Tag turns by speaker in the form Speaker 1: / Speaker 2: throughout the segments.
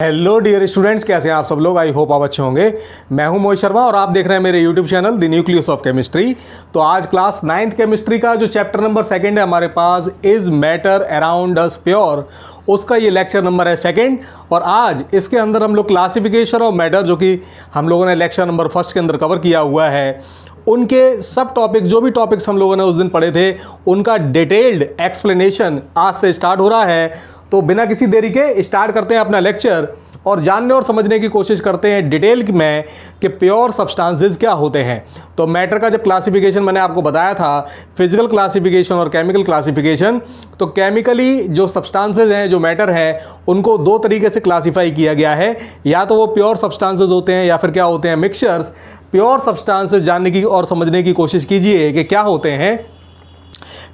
Speaker 1: Hello dear students, कैसे हैं आप सब लोग। आई होप आप अच्छे होंगे। मैं हूं मोहित शर्मा और आप देख रहे हैं मेरे YouTube channel the nucleus of chemistry. तो आज क्लास 9th केमिस्ट्री का जो चैप्टर नंबर 2 है हमारे पास, is matter around us pure, उसका ये लेक्चर नंबर है 2। और आज इसके अंदर हम लोग क्लासिफिकेशन ऑफ मैटर, जो कि हम लोगों ने लेक्चर नंबर 1 के अंदर कवर किया हुआ है, उनके सब टॉपिक्स, जो भी टॉपिक्स हम लोगों ने उस दिन पढ़े थे, उनका डिटेल्ड एक्सप्लेनेशन आज से स्टार्ट हो रहा है। तो बिना किसी देरी के स्टार्ट करते हैं अपना लेक्चर और जानने और समझने की कोशिश करते हैं डिटेल में कि प्योर सब्सटेंसेस क्या होते हैं। तो मैटर का जब क्लासिफिकेशन मैंने आपको बताया था, फिजिकल क्लासिफिकेशन और केमिकल क्लासिफिकेशन, तो केमिकली जो सब्सटेंसेस हैं, जो मैटर हैं, उनको 2 तरीके से क्लासीफाई किया गया है। या तो वो प्योर सब्सटेंसेस होते हैं या फिर क्या होते हैं, मिक्सचर्स। प्योर सब्सटेंसेस जानने की और समझने की कोशिश कीजिए कि क्या होते हैं।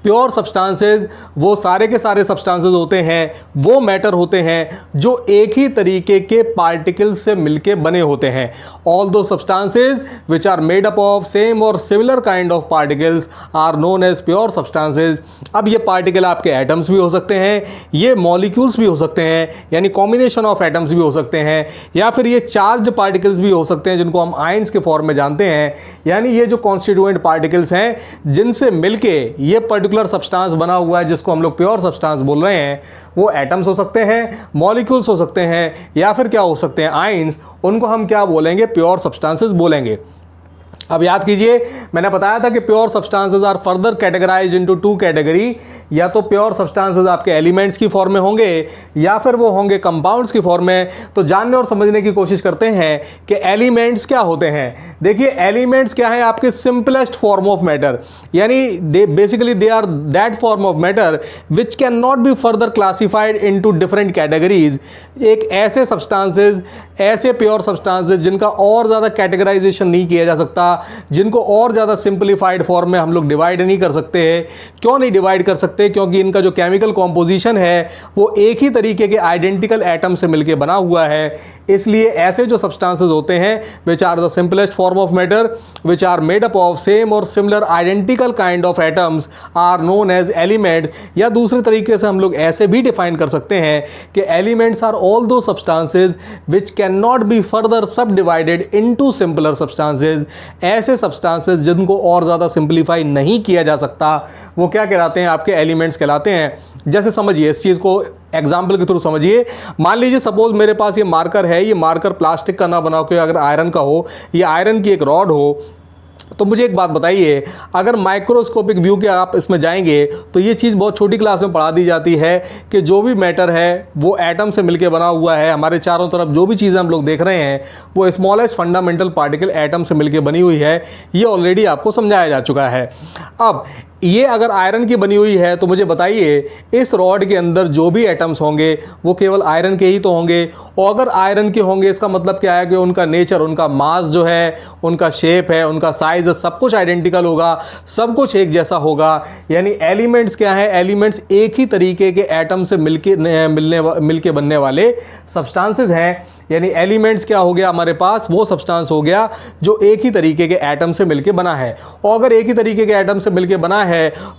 Speaker 1: प्योर सब्सटेंसेस वो सारे के सारे सब्सटेंसेस होते हैं, वो मैटर होते हैं जो एक ही तरीके के पार्टिकल्स से मिलके बने होते हैं। All the substances which are made up of same और similar kind of particles are known as pure substances. अब ये पार्टिकल आपके एटम्स भी हो सकते हैं, ये मॉलिक्यूल्स भी हो सकते हैं, यानी कॉम्बिनेशन ऑफ एटम्स भी हो सकते हैं, या फिर ये चार्ज्ड पार्टिकल्स भी हो सकते हैं जिनको हम आयंस के फॉर्म में जानते हैं। यानी ये जो कॉन्स्टिट्यूएंट पार्टिकल्स हैं जिनसे मिलके ये पर्टिकुलर सब्सटेंस बना हुआ है, जिसको हम लोग प्योर सब्सटेंस बोल रहे हैं, वो एटम्स हो सकते हैं, मॉलिक्यूल्स हो सकते हैं, या फिर क्या हो सकते हैं, आयंस। उनको हम क्या बोलेंगे, प्योर सब्सटेंसेस बोलेंगे। अब याद कीजिए, मैंने बताया था कि pure substances are further categorized into 2 category. या तो प्योर सब्सटेंसेस आपके एलिमेंट्स की फॉर्म में होंगे या फिर वो होंगे कंपाउंड्स की फॉर्म में। तो जानने और समझने की कोशिश करते हैं कि एलिमेंट्स क्या होते हैं। देखिए, एलिमेंट्स क्या है, आपके सिंपलेस्ट फॉर्म ऑफ मैटर, यानी they are that form of matter which can not be further classified into different categories. एक ऐसे सब्सटेंसेस, ऐसे प्योर सब्सटेंसेस जिनका और ज़्यादा कैटेगराइजेशन नहीं किया जा सकता, जिनको और ज़्यादा सिंप्लीफाइड फॉर्म में हम लोग डिवाइड नहीं कर सकते हैं। क्यों नहीं डिवाइड कर सकते? क्योंकि इनका जो केमिकल कॉम्पोजिशन है वो एक ही तरीके के आइडेंटिकल एटम से मिलकर बना हुआ है। इसलिए ऐसे जो सब्सटेंसेस होते हैं which are the simplest form of matter which are made up of same और similar identical kind of atoms are known as elements. या दूसरे तरीके से हम लोग ऐसे भी डिफाइन कर सकते हैं कि elements are all the substances which can not be further सब डिवाइडेड इनटू सिंपलर सब्सटेंसेस। ऐसे सब्सटेंसेस जिनको और ज़्यादा सिंप्लीफाई नहीं किया जा सकता, वो क्या कहलाते हैं, आपके एलिमेंट्स कहलाते हैं। जैसे समझिए, इस चीज़ को एग्जाम्पल के थ्रू समझिए। मान लीजिए सपोज मेरे पास ये मार्कर है, ये मार्कर प्लास्टिक का ना बना के अगर आयरन का हो, ये आयरन की एक रॉड हो, तो मुझे एक बात बताइए, अगर माइक्रोस्कोपिक व्यू के आप इसमें जाएंगे तो ये चीज़ बहुत छोटी क्लास में पढ़ा दी जाती है कि जो भी मैटर है वो एटम से मिलकर बना हुआ है। हमारे चारों तरफ जो भी चीज़ें हम लोग देख रहे हैं वो स्मॉलेस्ट फंडामेंटल पार्टिकल एटम से मिलकर बनी हुई है। ये ऑलरेडी आपको समझाया जा चुका है। अब ये अगर आयरन की बनी हुई है तो मुझे बताइए, इस रॉड के अंदर जो भी एटम्स होंगे वो केवल आयरन के ही तो होंगे। और अगर आयरन के होंगे, इसका मतलब क्या है कि उनका नेचर, उनका मास जो है, उनका शेप है, उनका साइज, सब कुछ आइडेंटिकल होगा, सब कुछ एक जैसा होगा। यानी एलिमेंट्स क्या है, एलिमेंट्स एक ही तरीके के एटम से मिलके बनने वाले सब्सटेंसेस हैं। यानी एलिमेंट्स क्या हो गया हमारे पास, वो सब्सटेंस हो गया जो एक ही तरीके के एटम से मिलके बना है। और अगर एक ही तरीके के एटम से मिलके बना है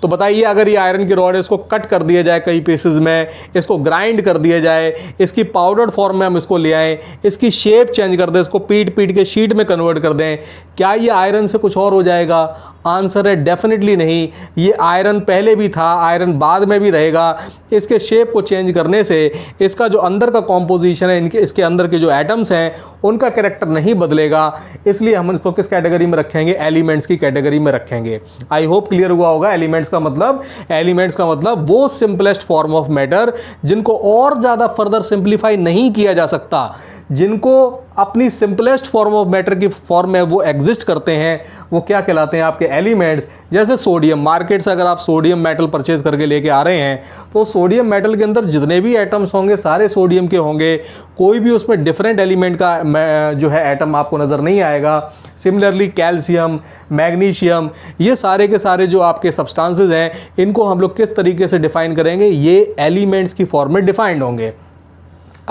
Speaker 1: तो बताइए, अगर ये आयरन की रॉड है, इसको कट कर दिया जाए कई पीसेस में, इसको ग्राइंड कर दिया जाए, इसकी पाउडर्ड फॉर्म में हम इसको ले आएँ, इसकी शेप चेंज कर दें, इसको पीट के शीट में कन्वर्ट कर दें, क्या ये आयरन से कुछ और हो जाएगा? आंसर है डेफिनेटली नहीं। ये आयरन पहले भी था, आयरन बाद में भी रहेगा। इसके शेप को चेंज करने से इसका जो अंदर का कॉम्पोजिशन है, इसके अंदर के जो एटम्स हैं, उनका कैरेक्टर नहीं बदलेगा। इसलिए हम इसको किस कैटेगरी में रखेंगे, एलिमेंट्स की कैटेगरी में रखेंगे। आई होप क्लियर हुआ होगा। एलिमेंट्स का मतलब वो सिंपलेस्ट फॉर्म ऑफ मैटर जिनको और ज़्यादा फर्दर सिंप्लीफाई नहीं किया जा सकता, जिनको अपनी सिंपलेस्ट फॉर्म ऑफ मैटर की फॉर्म में वो एग्जिस्ट करते हैं, वो क्या कहलाते हैं, आपके एलिमेंट्स। जैसे सोडियम, मार्केट से अगर आप सोडियम मेटल परचेज करके लेके आ रहे हैं तो सोडियम मेटल के अंदर जितने भी एटम्स होंगे सारे सोडियम के होंगे, कोई भी उसमें डिफरेंट एलिमेंट का जो है एटम आपको नज़र नहीं आएगा। सिमिलरली कैल्शियम, मैग्नीशियम, ये सारे के सारे जो आपके सब्सटेंसेस हैं, इनको हम लोग किस तरीके से डिफाइन करेंगे, ये एलिमेंट्स की फॉर्म में डिफाइंड होंगे।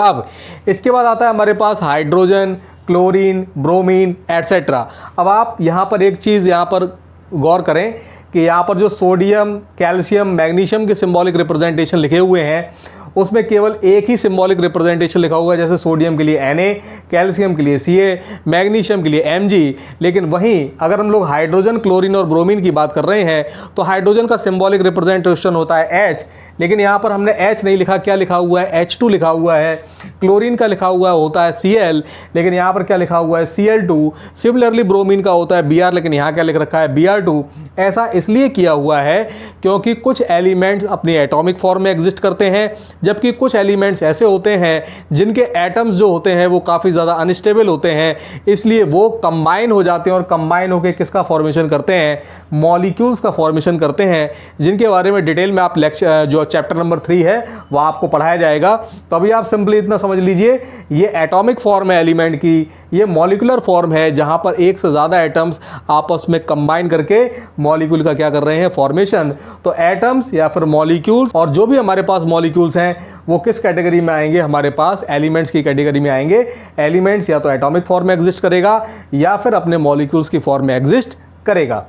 Speaker 1: अब इसके बाद आता है हमारे पास हाइड्रोजन, क्लोरीन, ब्रोमीन एटसेट्रा। अब आप यहाँ पर एक चीज़ यहाँ पर गौर करें कि यहाँ पर जो सोडियम, कैल्शियम, मैग्नीशियम के सिंबॉलिक रिप्रेजेंटेशन लिखे हुए हैं, उसमें केवल एक ही सिंबॉलिक रिप्रेजेंटेशन लिखा हुआ है, जैसे सोडियम के लिए Na, कैल्शियम के लिए Ca, मैग्नीशियम के लिए Mg। लेकिन वहीं अगर हम लोग हाइड्रोजन, क्लोरीन और ब्रोमीन की बात कर रहे हैं तो हाइड्रोजन का सिंबॉलिक रिप्रेजेंटेशन होता है H, लेकिन यहाँ पर हमने H नहीं लिखा, क्या लिखा हुआ है, H2 लिखा हुआ है। क्लोरीन का लिखा हुआ होता है Cl, लेकिन यहाँ पर क्या लिखा हुआ है, Cl2। सिमिलरली ब्रोमीन का होता है Br, लेकिन यहाँ क्या लिख रखा है, Br2। ऐसा इसलिए किया हुआ है क्योंकि कुछ एलिमेंट्स अपनी एटॉमिक फॉर्म में एग्जिस्ट करते हैं, जबकि कुछ एलिमेंट्स ऐसे होते हैं जिनके एटम्स जो होते हैं वो काफ़ी ज़्यादा अनस्टेबल होते हैं, इसलिए वो कंबाइन हो जाते हैं और कंबाइन होकर किसका फॉर्मेशन करते हैं, मॉलिक्यूल्स का फॉर्मेशन करते हैं, जिनके बारे में डिटेल में आप लेक्चर जो चैप्टर नंबर 3 है वो आपको पढ़ाया जाएगा। तो अभी आप सिंपली इतना समझ लीजिए, ये एटॉमिक फॉर्म है एलिमेंट की, ये मॉलिक्यूलर फॉर्म है जहां पर एक से ज़्यादा एटम्स आपस में कंबाइन करके मॉलिक्यूल का क्या कर रहे हैं, फॉर्मेशन। तो एटम्स या फिर मॉलिक्यूल्स, और जो भी हमारे पास मॉलिक्यूल्स हैं वो किस कैटेगरी में आएंगे, हमारे पास एलिमेंट्स की कैटेगरी में आएंगे। एलिमेंट्स या तो एटॉमिक फॉर्म में एग्जिस्ट करेगा या फिर अपने मॉलिक्यूल्स की फॉर्म में एग्जिस्ट करेगा।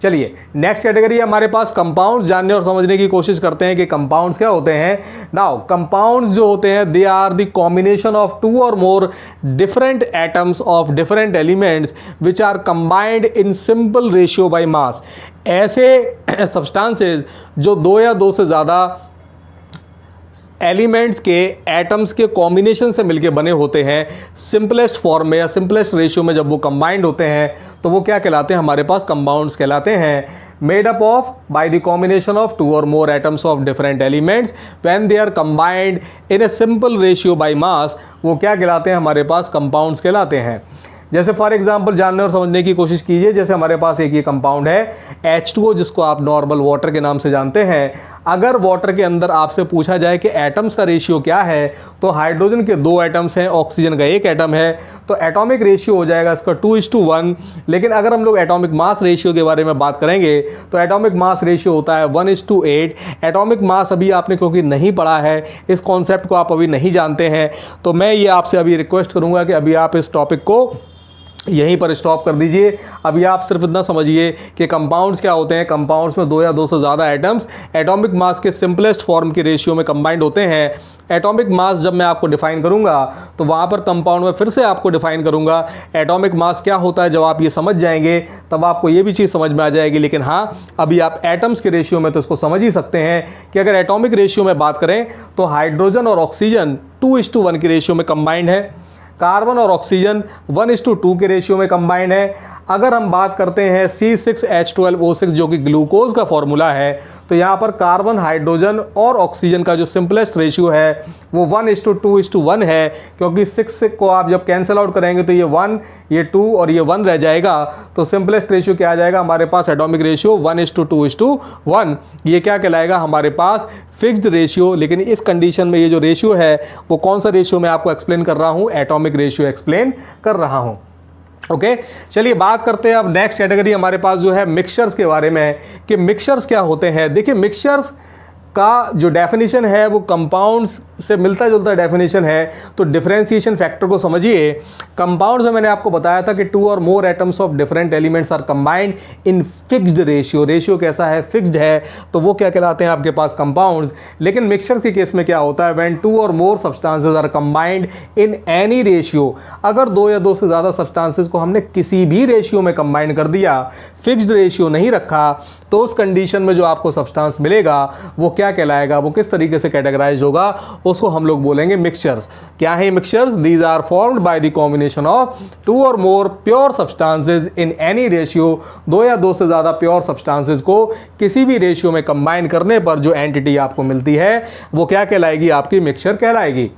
Speaker 1: चलिए नेक्स्ट कैटेगरी हमारे पास कंपाउंड्स। जानने और समझने की कोशिश करते हैं कि कंपाउंड्स क्या होते हैं। नाउ कंपाउंड्स जो होते हैं they are the combination of two और more different atoms of different elements which are combined in simple ratio by mass. ऐसे सब्सटेंसेस जो दो या दो से ज़्यादा एलिमेंट्स के एटम्स के कॉम्बिनेशन से मिलके बने होते हैं, सिंपलेस्ट फॉर्म में या सिंपलेस्ट रेशियो में जब वो कंबाइंड होते हैं तो वो क्या कहलाते हैं, हमारे पास कंपाउंड्स कहलाते हैं। Made up of by the combination of two और more atoms of different elements when they are combined in a simple ratio by mass, वो क्या कहलाते हैं, हमारे पास कंपाउंड्स कहलाते हैं। जैसे फॉर एग्जांपल जानने और समझने की कोशिश कीजिए, जैसे हमारे पास एक ये कंपाउंड है H2O, जिसको आप नॉर्मल वाटर के नाम से जानते हैं। अगर वाटर के अंदर आपसे पूछा जाए कि एटम्स का रेशियो क्या है, तो हाइड्रोजन के 2 एटम्स हैं, ऑक्सीजन का 1 एटम है, तो एटॉमिक रेशियो हो जाएगा इसका 2:1। लेकिन अगर हम लोग एटॉमिक मास रेशियो के बारे में बात करेंगे तो एटॉमिक मास रेशियो होता है 1:8। एटॉमिक मास अभी आपने क्योंकि नहीं पढ़ा है, इस कॉन्सेप्ट को आप अभी नहीं जानते हैं, तो मैं ये आपसे अभी रिक्वेस्ट करूँगा कि अभी आप इस टॉपिक को यहीं पर स्टॉप कर दीजिए। अभी आप सिर्फ इतना समझिए कि कंपाउंड्स क्या होते हैं। कंपाउंड्स में 2 या 2 से ज़्यादा एटम्स एटॉमिक मास के सिंपलेस्ट फॉर्म की रेशियो में कंबाइंड होते हैं। एटॉमिक मास जब मैं आपको डिफाइन करूंगा तो वहाँ पर कंपाउंड में फिर से आपको डिफाइन करूंगा एटॉमिक मास क्या होता है। जब आप ये समझ जाएंगे तब आपको ये भी चीज़ समझ में आ जाएगी। लेकिन हाँ, अभी आप एटम्स के रेशियो में तो इसको समझ ही सकते हैं कि अगर एटॉमिक रेशियो में बात करें तो हाइड्रोजन और ऑक्सीजन 2:1 की रेशियो में कंबाइंड है। कार्बन और ऑक्सीजन 1:2 के रेशियो में कंबाइंड है। अगर हम बात करते हैं C6H12O6 जो कि ग्लूकोज का फॉर्मूला है, तो यहाँ पर कार्बन, हाइड्रोजन और ऑक्सीजन का जो सिंपलेस्ट रेशियो है वो 1:2:1 है, क्योंकि 6 को आप जब कैंसिल आउट करेंगे तो ये 1, ये 2 और ये 1 रह जाएगा। तो सिंपलेस्ट रेशियो क्या आ जाएगा हमारे पास, एटॉमिक रेशियो 1:2:1। ये क्या कहलाएगा हमारे पास, फिक्स्ड रेशियो। लेकिन इस कंडीशन में ये जो रेशियो है वो कौन सा रेशियो मैं आपको एक्सप्लेन कर रहा हूँ, एटॉमिक रेशियो एक्सप्लेन कर रहा हूँ। ओके, चलिए बात करते हैं अब नेक्स्ट कैटेगरी हमारे पास जो है मिक्सचर्स के बारे में, कि मिक्सचर्स क्या होते हैं। देखिए मिक्सचर्स का जो डेफिनेशन है वो कंपाउंड्स से मिलता जुलता डेफिनेशन है। तो डिफरेंशिएशन फैक्टर को समझिए। कंपाउंड्स में मैंने आपको बताया था कि 2 और more atoms of different elements are combined in fixed ratio. Ratio कैसा है, फिक्स्ड है, तो वो क्या कहलाते हैं आपके पास, कंपाउंड्स। लेकिन मिक्सचर के केस में क्या होता है, व्हेन 2 और more substances are combined in any ratio. अगर 2 या 2 से ज़्यादा सब्सटेंसेस को हमने किसी भी रेशियो में कंबाइन कर दिया, फिक्स्ड रेशियो नहीं रखा, तो उस कंडीशन में जो आपको सब्सटेंस मिलेगा वो क्या कहलाएगा, वो किस तरीके से कैटेगराइज होगा, उसको हम लोग बोलेंगे मिक्सचर्स। क्या है mixtures? These are formed by the combination of 2 और more pure substances in any ratio. 2 या 2 से ज़्यादा प्योर सब्सटेंसेस को किसी भी रेशियो में कंबाइन करने पर जो एंटिटी आपको मिलती है वो क्या कहलाएगी, आपकी मिक्सचर कहलाएगी।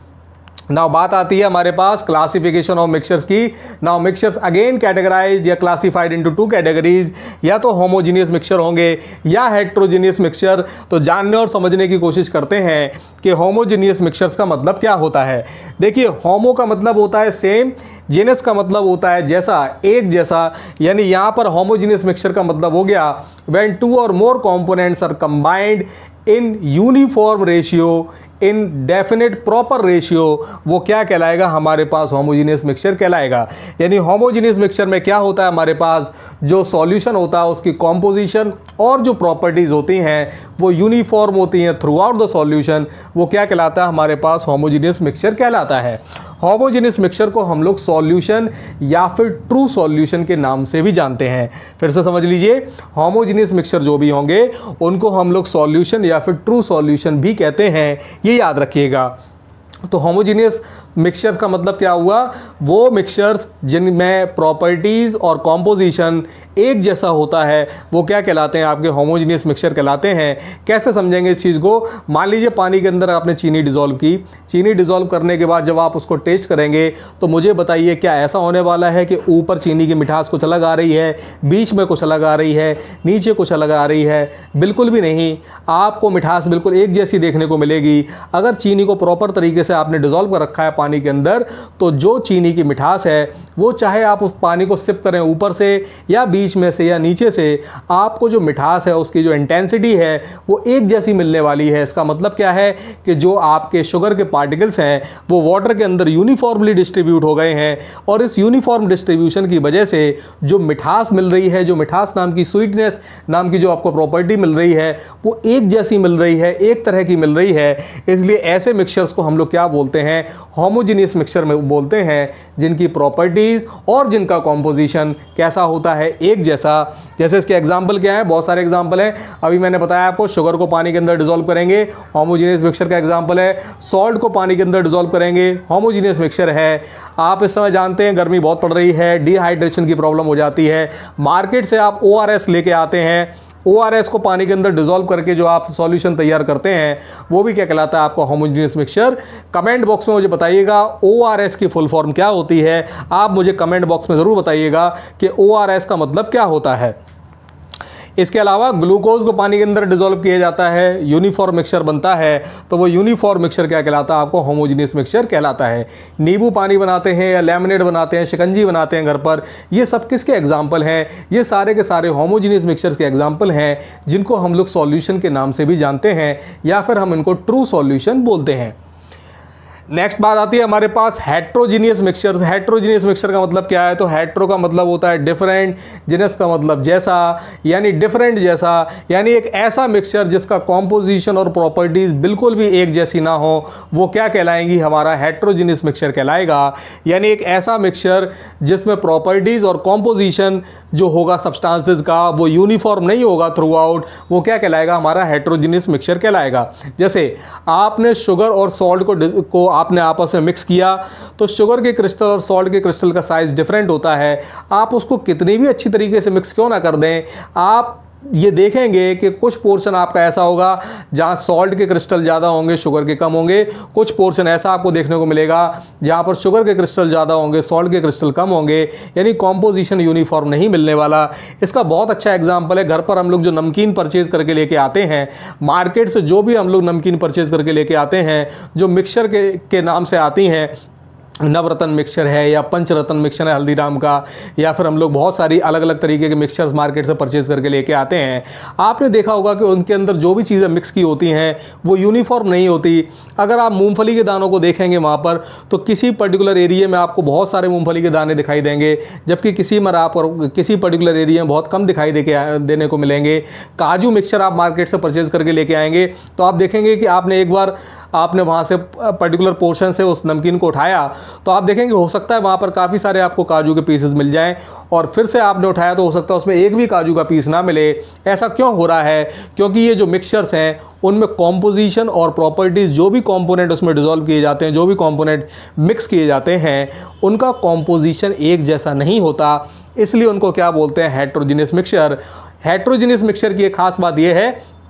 Speaker 1: नाउ बात आती है हमारे पास क्लासिफिकेशन ऑफ मिक्सचर्स की। नाउ मिक्सचर्स अगेन कैटेगराइज्ड या क्लासिफाइड इनटू 2 कैटेगरीज, या तो होमोजीनियस मिक्सचर होंगे या हेट्रोजीनियस मिक्सचर। तो जानने और समझने की कोशिश करते हैं कि होमोजीनियस मिक्सचर्स का मतलब क्या होता है। देखिए होमो का मतलब होता है सेम, जीनस का मतलब होता है जैसा, एक जैसा, यानी यहाँ पर होमोजीनियस मिक्सचर का मतलब हो गया व्हेन 2 और more components are combined in uniform ratio in definite proper ratio, वो क्या कहलाएगा, हमारे पास होमोजीनियस मिक्सचर कहलाएगा। यानी होमोजीनियस मिक्सचर में क्या होता है, हमारे पास जो सॉल्यूशन होता है उसकी कॉम्पोजिशन और जो प्रॉपर्टीज़ होती हैं वो यूनिफॉर्म होती हैं थ्रू आउट द सॉल्यूशन, वो क्या कहलाता है, हमारे पास होमोजीनियस मिक्सचर कहलाता है। होमोजीनियस मिक्सचर को हम लोग सॉल्यूशन या फिर ट्रू सॉल्यूशन के नाम से भी जानते हैं। फिर से समझ लीजिए, होमोजीनियस मिक्सचर जो भी होंगे उनको हम लोग सॉल्यूशन या फिर ट्रू सॉल्यूशन भी कहते हैं, ये याद रखिएगा। तो होमोजीनियस मिक्सचर्स का मतलब क्या हुआ, वो मिक्सचर्स जिनमें प्रॉपर्टीज़ और कॉम्पोजिशन एक जैसा होता है वो क्या कहलाते हैं, आपके होमोजीनियस मिक्सचर कहलाते हैं। कैसे समझेंगे इस चीज़ को, मान लीजिए पानी के अंदर आपने चीनी डिज़ोल्व की, चीनी डिज़ोल्व करने के बाद जब आप उसको टेस्ट करेंगे तो मुझे बताइए क्या ऐसा होने वाला है कि ऊपर चीनी की मिठास कुछ अलग आ रही है, बीच में कुछ अलग आ रही है, नीचे कुछ अलग आ रही है? बिल्कुल भी नहीं, आपको मिठास बिल्कुल एक जैसी देखने को मिलेगी। अगर चीनी को प्रॉपर तरीके से आपने डिज़ोल्व कर रखा है पानी के अंदर, तो जो चीनी की मिठास है वो चाहे आप उस पानी को सिप करें ऊपर से या बीच में से या नीचे से, आपको जो मिठास है उसकी जो इंटेंसिटी है वो एक जैसी मिलने वाली है। इसका मतलब क्या है कि जो आपके शुगर के पार्टिकल्स हैं वो वाटर के अंदर यूनिफॉर्मली डिस्ट्रीब्यूट हो गए हैं, और इस यूनिफॉर्म डिस्ट्रीब्यूशन की वजह से जो मिठास मिल रही है, जो मिठास नाम की, स्वीटनेस नाम की जो आपको प्रॉपर्टी मिल रही है वो एक जैसी मिल रही है, एक तरह की मिल रही है। इसलिए ऐसे मिक्सचर्स को हम लोग क्या बोलते हैं, होमोजीनियस मिक्सचर में बोलते हैं, जिनकी प्रॉपर्टीज और जिनका कॉम्पोजिशन कैसा होता है, एक जैसा। जैसे इसके एग्जांपल क्या है, बहुत सारे एग्जांपल हैं। अभी मैंने बताया आपको शुगर को पानी के अंदर डिसॉल्व करेंगे, होमोजीनियस मिक्सचर का एग्जांपल है। सॉल्ट को पानी के अंदर डिसॉल्व करेंगे, होमोजीनियस मिक्सचर है। आप इस समय जानते हैं गर्मी बहुत पड़ रही है, डिहाइड्रेशन की प्रॉब्लम हो जाती है, मार्केट से आप ORS लेके आते हैं, ORS को पानी के अंदर डिसॉल्व करके जो आप सॉल्यूशन तैयार करते हैं वो भी क्या कहलाता है, आपका होमोजीनियस मिक्सचर। कमेंट बॉक्स में मुझे बताइएगा ORS की फुल फॉर्म क्या होती है। आप मुझे कमेंट बॉक्स में ज़रूर बताइएगा कि ORS का मतलब क्या होता है। इसके अलावा ग्लूकोज को पानी के अंदर डिसॉल्व किया जाता है, यूनिफॉर्म मिक्सचर बनता है, तो वो यूनिफॉर्म मिक्सचर क्या कहलाता है, आपको होमोजीनियस मिक्सचर कहलाता है। नींबू पानी बनाते हैं या लेमनेड बनाते हैं, शिकंजी बनाते हैं घर पर, ये सब किसके एग्जाम्पल हैं, ये सारे के सारे होमोजीनियस मिक्सचर्स के एग्जाम्पल हैं, जिनको हम लोग सॉल्यूशन के नाम से भी जानते हैं या फिर हम इनको ट्रू सॉल्यूशन बोलते हैं। नेक्स्ट बात आती है हमारे पास हेट्रोजीनियस मिक्सचर्स। हेट्रोजीनियस मिक्सचर का मतलब क्या है, तो हेट्रो का मतलब होता है डिफरेंट, जीनस का मतलब जैसा, यानी डिफरेंट जैसा, यानी एक ऐसा मिक्सचर जिसका कॉम्पोजिशन और प्रॉपर्टीज बिल्कुल भी एक जैसी ना हो, वो क्या कहलाएंगी, हमारा हेट्रोजीनियस मिक्सचर कहलाएगा। यानी एक ऐसा मिक्सचर जिसमें प्रॉपर्टीज और कॉम्पोजिशन जो होगा सब्सटेंसेस का वो यूनिफॉर्म नहीं होगा थ्रू आउट, वो क्या कहलाएगा, हमारा हेट्रोजीनियस मिक्सचर कहलाएगा। जैसे आपने शुगर और सॉल्ट को आपने आपस में मिक्स किया, तो शुगर के क्रिस्टल और सॉल्ट के क्रिस्टल का साइज डिफरेंट होता है। आप उसको कितनी भी अच्छी तरीके से मिक्स क्यों ना कर दें, आप ये देखेंगे कि कुछ पोर्शन आपका ऐसा होगा जहाँ सॉल्ट के क्रिस्टल ज़्यादा होंगे, शुगर के कम होंगे। कुछ पोर्शन ऐसा आपको देखने को मिलेगा जहाँ पर शुगर के क्रिस्टल ज़्यादा होंगे, सॉल्ट के क्रिस्टल कम होंगे, यानी कॉम्पोजिशन यूनिफॉर्म नहीं मिलने वाला। इसका बहुत अच्छा एग्जाम्पल है, घर पर हम लोग जो नमकीन परचेज करके लेके आते हैं, मार्केट से जो भी हम लोग नमकीन परचेज करके लेके आते हैं, जो मिक्सचर के नाम से आती हैं, नवरत्न मिक्सचर है या पंचरत्न मिक्सचर है हल्दीराम का, या फिर हम लोग बहुत सारी अलग अलग तरीके के मिक्सचर्स मार्केट से परचेज करके लेके आते हैं। आपने देखा होगा कि उनके अंदर जो भी चीज़ें मिक्स की होती हैं वो यूनिफॉर्म नहीं होती। अगर आप मूंगफली के दानों को देखेंगे वहाँ पर, तो किसी पर्टिकुलर एरिया में आपको बहुत सारे मूंगफली के दाने दिखाई देंगे, जबकि किसी पर्टिकुलर एरिया में बहुत कम दिखाई देने को मिलेंगे। काजू मिक्सचर आप मार्केट से परचेज करके लेके आएंगे तो आप देखेंगे कि आपने एक बार आपने वहाँ से पर्टिकुलर पोर्शन से उस नमकीन को उठाया तो आप देखेंगे हो सकता है वहाँ पर काफ़ी सारे आपको काजू के पीसेस मिल जाएं, और फिर से आपने उठाया तो हो सकता है उसमें एक भी काजू का पीस ना मिले। ऐसा क्यों हो रहा है, क्योंकि ये जो मिक्सचर्स हैं उनमें कॉम्पोजिशन और प्रॉपर्टीज़, जो भी कंपोनेंट उसमें डिसॉल्व किए जाते हैं, जो भी कंपोनेंट मिक्स किए जाते हैं, उनका कॉम्पोजिशन एक जैसा नहीं होता, इसलिए उनको क्या बोलते हैं, हेट्रोजीनियस मिक्सचर। हेट्रोजीनियस मिक्सचर की एक खास बात यह है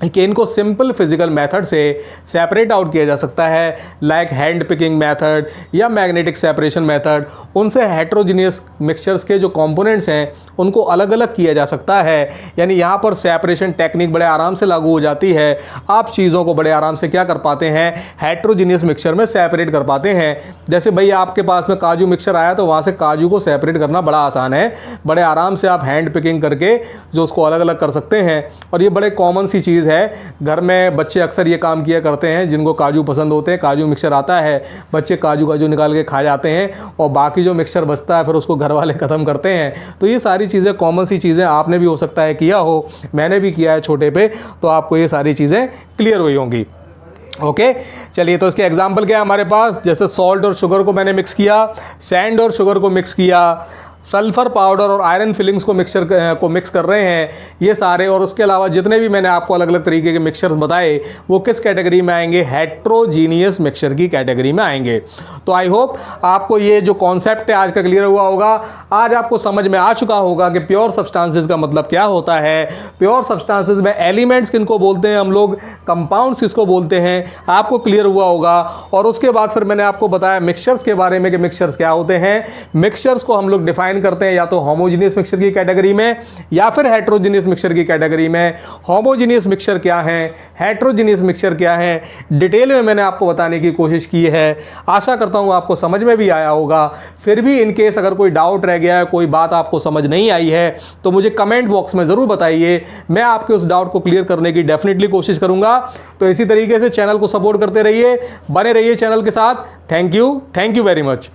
Speaker 1: कि इनको सिंपल फिजिकल मेथड से सेपरेट आउट किया जा सकता है, लाइक हैंड पिकिंग मेथड या मैग्नेटिक सेपरेशन मेथड। उनसे हेट्रोजीनियस मिक्सचर्स के जो कंपोनेंट्स हैं उनको अलग अलग किया जा सकता है, यानी यहाँ पर सेपरेशन टेक्निक बड़े आराम से लागू हो जाती है। आप चीज़ों को बड़े आराम से क्या कर पाते हैं, हेट्रोजीनियस मिक्सचर में सेपरेट कर पाते हैं। जैसे भाई आपके पास में काजू मिक्सचर आया तो वहाँ से काजू को सेपरेट करना बड़ा आसान है, बड़े आराम से आप हैंड पिकिंग करके जो उसको अलग अलग कर सकते हैं, और ये बड़े कॉमन सी चीज़ चीज़ है, घर में बच्चे अक्सर ये काम किया करते हैं, जिनको काजू पसंद होते हैं, काजू मिक्सचर आता है, बच्चे काजू काजू निकाल के खा जाते हैं और बाकी जो मिक्सचर बचता है फिर उसको घर वाले ख़त्म करते हैं। तो ये सारी चीज़ें कॉमन सी चीज़ें आपने भी हो सकता है किया हो, मैंने भी किया है छोटे पे, तो आपको ये सारी चीज़ें क्लियर हुई होंगी। ओके चलिए, तो इसके एग्जाम्पल क्या है हमारे पास, जैसे सॉल्ट और शुगर को मैंने मिक्स किया, सैंड और शुगर को मिक्स किया, सल्फ़र पाउडर और आयरन फिलिंग्स को मिक्स कर रहे हैं ये सारे, और उसके अलावा जितने भी मैंने आपको अलग अलग तरीके के मिक्सचर्स बताए वो किस कैटेगरी में आएंगे, हेट्रोजीनियस मिक्सचर की कैटेगरी में आएंगे। तो आई होप आपको ये जो कॉन्सेप्ट है आज का क्लियर हुआ होगा। आज आपको समझ में आ चुका होगा कि प्योर सब्सटेंसेस का मतलब क्या होता है, प्योर सब्सटेंसेस में एलिमेंट्स किनको बोलते हैं हम लोग, कंपाउंड्स किसको बोलते हैं, आपको क्लियर हुआ होगा। और उसके बाद फिर मैंने आपको बताया मिक्सचर्स के बारे में कि मिक्सचर्स क्या होते हैं। मिक्सचर्स को हम लोग डिफाइन करते हैं या तो होमोजेनियस मिक्सचर की कैटेगरी में या फिर हेट्रोजेनियस मिक्सचर की कैटेगरी में। होमोजेनियस मिक्सचर क्या है, हेट्रोजेनियस मिक्सचर क्या है, डिटेल में मैंने आपको बताने की कोशिश की है। आशा करता हूं आपको समझ में भी आया होगा। फिर भी इन केस अगर कोई डाउट रह गया है, कोई बात आपको समझ नहीं आई है, तो मुझे कमेंट बॉक्स में जरूर बताइए, मैं आपके उस डाउट को क्लियर करने की डेफिनेटली कोशिश करूंगा। तो इसी तरीके से चैनल को सपोर्ट करते रहिए, बने रहिए चैनल के साथ। Thank you very much.